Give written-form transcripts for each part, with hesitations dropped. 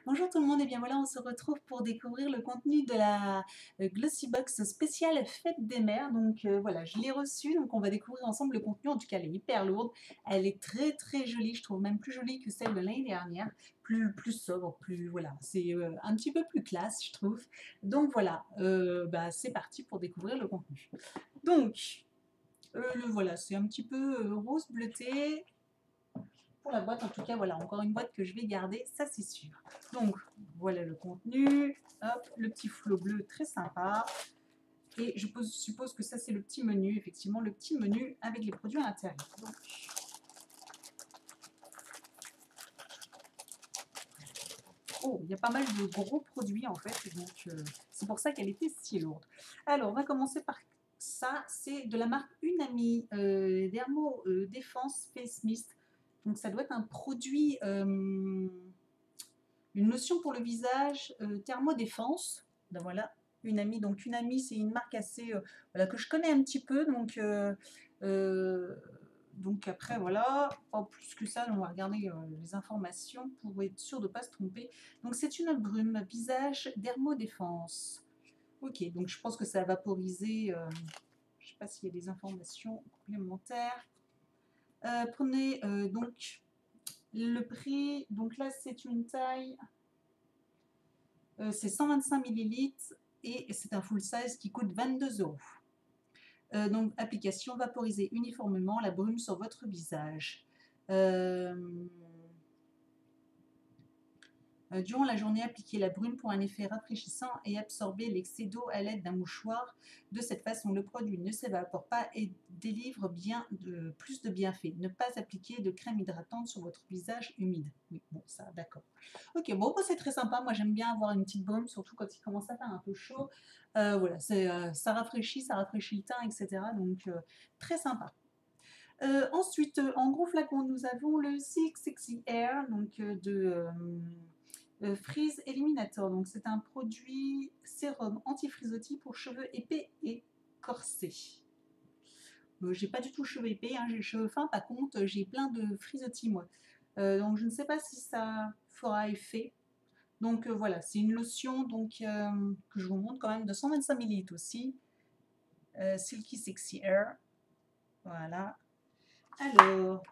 Bonjour tout le monde, et bien voilà, on se retrouve pour découvrir le contenu de la Glossy Box spéciale Fête des Mères. Donc voilà, je l'ai reçue, donc on va découvrir ensemble le contenu. En tout cas, elle est hyper lourde, elle est très très jolie, je trouve même plus jolie que celle de l'année dernière, plus sobre, plus voilà, c'est un petit peu plus classe, je trouve. Donc voilà, c'est parti pour découvrir le contenu. Donc voilà, c'est un petit peu rose bleuté. Pour la boîte, en tout cas, voilà, encore une boîte que je vais garder, ça c'est sûr. Donc, voilà le contenu. Hop, le petit flot bleu, très sympa. Et je suppose que ça c'est le petit menu, effectivement, le petit menu avec les produits à l'intérieur. Donc, oh, il y a pas mal de gros produits en fait, donc c'est pour ça qu'elle était si lourde. Alors, on va commencer par ça, c'est de la marque Unami, Dermo Défense Face Mist. Donc ça doit être un produit une lotion pour le visage thermodéfense. Ben voilà, Unami. Donc Unami, c'est une marque assez voilà, que je connais un petit peu. Euh, donc après, voilà, pas plus que ça, on va regarder les informations pour être sûr de ne pas se tromper. Donc c'est une brume visage dermodéfense. Ok, donc je pense que ça a vaporisé. Je ne sais pas s'il y a des informations complémentaires. Prenez donc le prix. Donc là, c'est une taille. C'est 125 millilitres et c'est un full size qui coûte 22 euros. Donc, application, vaporiser uniformément la brume sur votre visage. Euh, Durant la journée, appliquez la brume pour un effet rafraîchissant et absorber l'excès d'eau à l'aide d'un mouchoir. De cette façon, le produit ne s'évapore pas et délivre plus de bienfaits. Ne pas appliquer de crème hydratante sur votre visage humide. Oui, bon, ça, d'accord. Ok, bon, c'est très sympa. Moi, j'aime bien avoir une petite brume, surtout quand il commence à faire un peu chaud. Voilà, ça rafraîchit le teint, etc. Donc, très sympa. Ensuite, en gros flacon, nous avons le Silk Sexy Air donc, de Freeze Eliminator. Donc, c'est un produit sérum anti-frisottis pour cheveux épais et corsés. J'ai pas du tout cheveux épais, hein, j'ai les cheveux fins, par contre, j'ai plein de frisottis, moi. Donc, je ne sais pas si ça fera effet. Donc, voilà, c'est une lotion donc, que je vous montre quand même de 125 ml aussi. Silky Sexy Air. Voilà. Alors,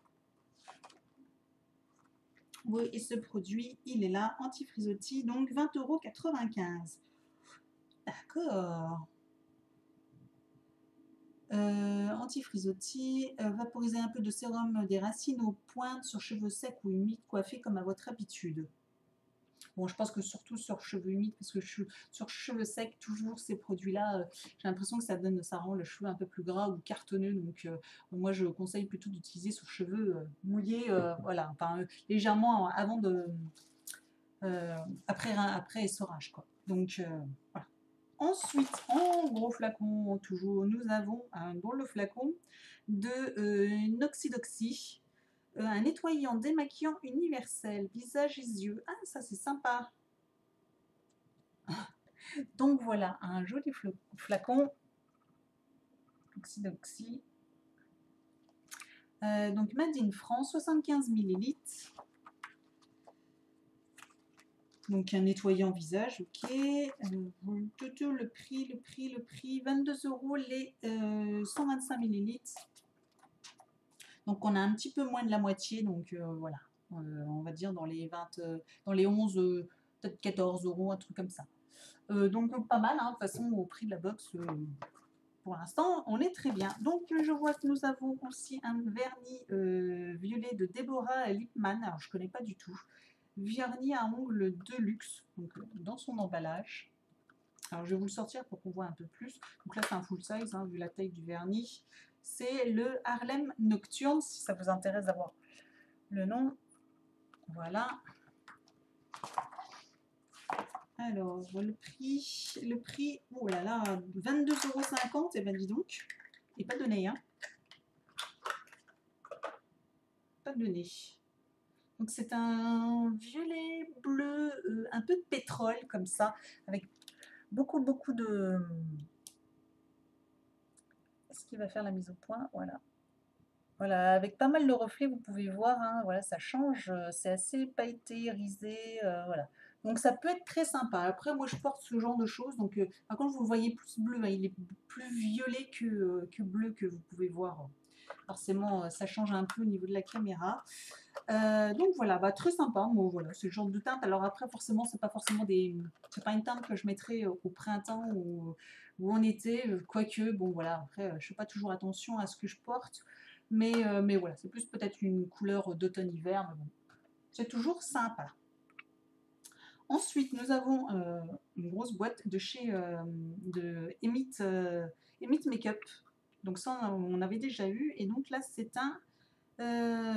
oui, et ce produit, il est là, anti-frisottis, donc 20,95 €. D'accord. Anti-frisottis, vaporiser un peu de sérum des racines aux pointes sur cheveux secs ou humides coiffés comme à votre habitude. Bon, je pense que surtout sur cheveux humides, parce que sur cheveux secs, toujours ces produits-là, j'ai l'impression que ça rend le cheveu un peu plus gras ou cartonneux. Donc, moi, je conseille plutôt d'utiliser sur cheveux mouillés, voilà, enfin, légèrement avant de, après essorage, quoi. Donc, voilà. Ensuite, en gros flacon, toujours, nous avons dans le flacon de Noxidoxy, un nettoyant démaquillant universel, visage et yeux. Ah, ça c'est sympa. Donc voilà, un joli flacon Noxidoxy. Donc Made in France, 75 millilitres. Donc un nettoyant visage, ok. Le prix, 22 € les 125 millilitres. Donc on a un petit peu moins de la moitié, donc voilà. On va dire dans les 20, dans les 11, peut-être 14 €, un truc comme ça. Donc pas mal, hein, de toute façon au prix de la box, pour l'instant on est très bien. Donc je vois que nous avons aussi un vernis violet de Deborah Lipman, alors je ne connais pas du tout. Vernis à ongles de luxe, donc dans son emballage. Alors je vais vous le sortir pour qu'on voit un peu plus. Donc là c'est un full size, hein, vu la taille du vernis. C'est le Harlem Nocturne, si ça vous intéresse d'avoir le nom. Voilà. Alors le prix, oh là là, 22,50 €, et ben dis donc. Et pas donné, hein. Pas donné. Donc c'est un violet bleu, un peu de pétrole comme ça, avec beaucoup de. Est-ce qu'il va faire la mise au point? Voilà. Voilà, avec pas mal de reflets, vous pouvez voir, hein, voilà, ça change, c'est assez pailleté, irisé, voilà. Donc ça peut être très sympa. Après, moi, je porte ce genre de choses, donc par contre, vous le voyez plus bleu, hein, il est plus violet que bleu que vous pouvez voir. Forcément, ça change un peu au niveau de la caméra. Donc voilà, bah, très sympa. Bon, voilà, c'est le genre de teinte. Alors après, forcément, c'est pas une teinte que je mettrais au printemps ou en été. Quoique, bon voilà, après, je fais pas toujours attention à ce que je porte. Mais voilà, c'est plus peut-être une couleur d'automne-hiver. Mais bon, c'est toujours sympa. Ensuite, nous avons une grosse boîte de chez de Emit Makeup. Donc ça, on avait déjà eu. Et donc là, c'est un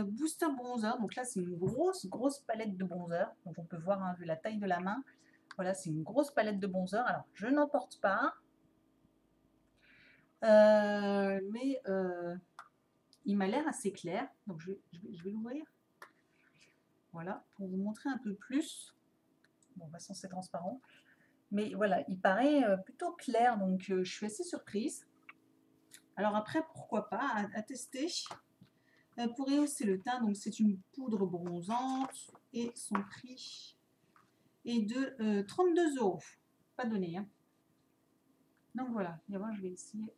booster bronzer. Donc là, c'est une grosse palette de bronzer. Donc on peut voir, hein, vu la taille de la main. Voilà, c'est une grosse palette de bronzer. Alors, je n'en porte pas. Mais il m'a l'air assez clair. Donc je vais l'ouvrir. Voilà, pour vous montrer un peu plus. Bon, de toute façon, c'est transparent. Mais voilà, il paraît plutôt clair. Donc je suis assez surprise. Alors après, pourquoi pas, à tester. Pour rehausser le teint, donc c'est une poudre bronzante et son prix est de 32 €. Pas donné, hein. Donc voilà, je vais essayer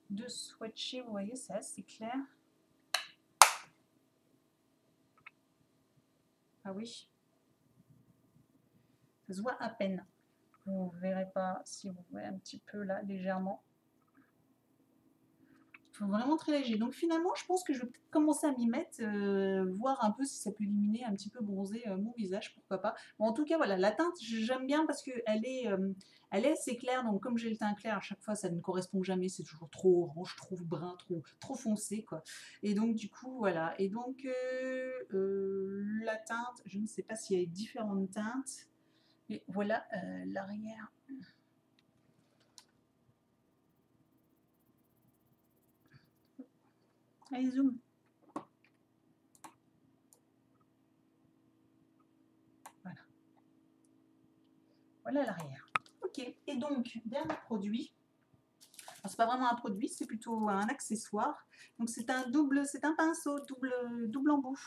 de swatcher. Vous voyez, c'est assez clair. Ah oui, ça se voit à peine. Vous ne verrez pas si vous voyez un petit peu là, légèrement. Vraiment très léger. Donc finalement, je pense que je vais peut-être commencer à m'y mettre, voir un peu si ça peut éliminer un petit peu bronzer mon visage, pourquoi pas. Bon, en tout cas, voilà, la teinte, j'aime bien parce qu'elle elle est assez claire. Donc comme j'ai le teint clair, à chaque fois, ça ne correspond jamais. C'est toujours trop orange, trop brun, trop foncé, quoi. Et donc du coup, voilà. Et donc la teinte, je ne sais pas s'il y a différentes teintes. Mais voilà l'arrière. Allez, zoom. Voilà. Voilà l'arrière. Ok. Et donc, dernier produit. C'est pas vraiment un produit, c'est plutôt un accessoire. Donc c'est un pinceau double embout.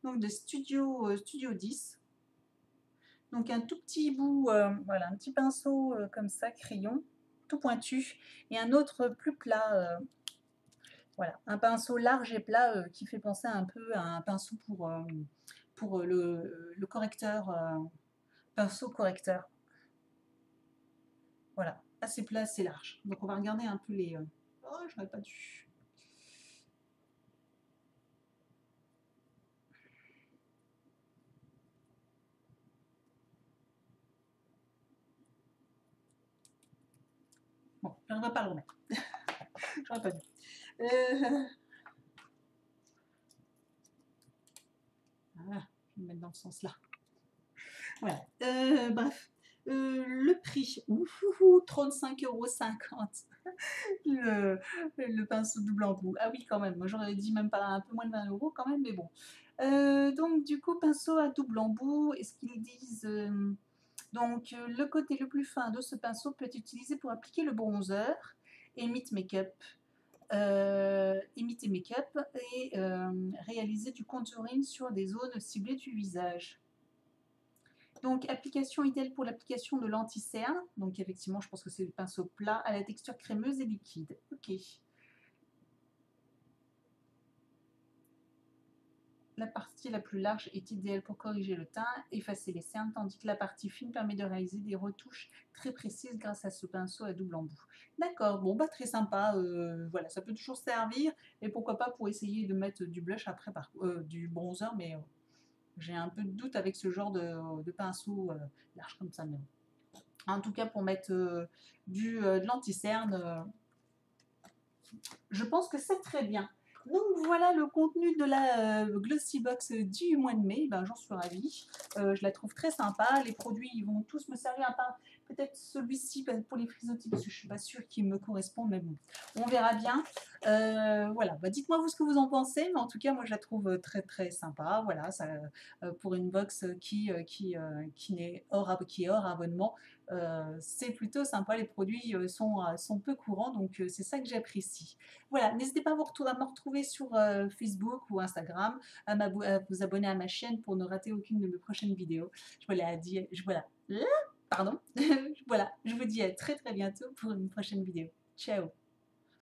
Donc de Studio 10. Donc un tout petit bout, voilà, un petit pinceau comme ça, crayon, tout pointu, et un autre plus plat. Voilà, un pinceau large et plat qui fait penser un peu à un pinceau pour le correcteur, pinceau correcteur. Voilà, assez plat, assez large. Donc on va regarder un peu les... Oh, j'aurais pas dû... Bon, je ne vais pas le remettre. J'aurais pas dû. Voilà, je vais le mettre dans le sens là. Voilà. Bref. Le prix, 35,50 €. Le pinceau double embout. Ah oui, quand même. Moi, j'aurais dit même pas un peu moins de 20 € quand même, mais bon. Donc, du coup, pinceau à double embout. Est-ce qu'ils disent donc, le côté le plus fin de ce pinceau peut être utilisé pour appliquer le bronzer. Emit Makeup. Imiter make-up et réaliser du contouring sur des zones ciblées du visage. Donc, application idéale pour l'application de l'anti-cerne. Donc, effectivement, je pense que c'est le pinceau plat à la texture crémeuse et liquide. Ok. La partie la plus large est idéale pour corriger le teint, effacer les cernes, tandis que la partie fine permet de réaliser des retouches très précises grâce à ce pinceau à double embout. D'accord, bon, bah très sympa. Voilà, ça peut toujours servir. Et pourquoi pas pour essayer de mettre du blush après, du bronzer, mais j'ai un peu de doute avec ce genre de pinceau large comme ça. Mais en tout cas, pour mettre de l'anti-cerne, je pense que c'est très bien. Donc voilà le contenu de la Glossy Box du mois de mai. Ben, j'en suis ravie. Je la trouve très sympa. Les produits ils vont tous me servir, à part peut-être celui-ci pour les frisottis, parce que je ne suis pas sûre qu'il me correspond, mais bon, on verra bien. Voilà, bah, dites-moi vous ce que vous en pensez, mais en tout cas moi je la trouve, très, très sympa. Voilà, ça, pour une box, qui est hors abonnement, c'est plutôt sympa. Les produits, sont peu courants, donc c'est ça que j'apprécie. Voilà, n'hésitez pas à me retrouver sur, Facebook ou Instagram, à vous abonner à ma chaîne pour ne rater aucune de mes prochaines vidéos. Voilà, pardon. Voilà, je vous dis à très, très bientôt pour une prochaine vidéo. Ciao.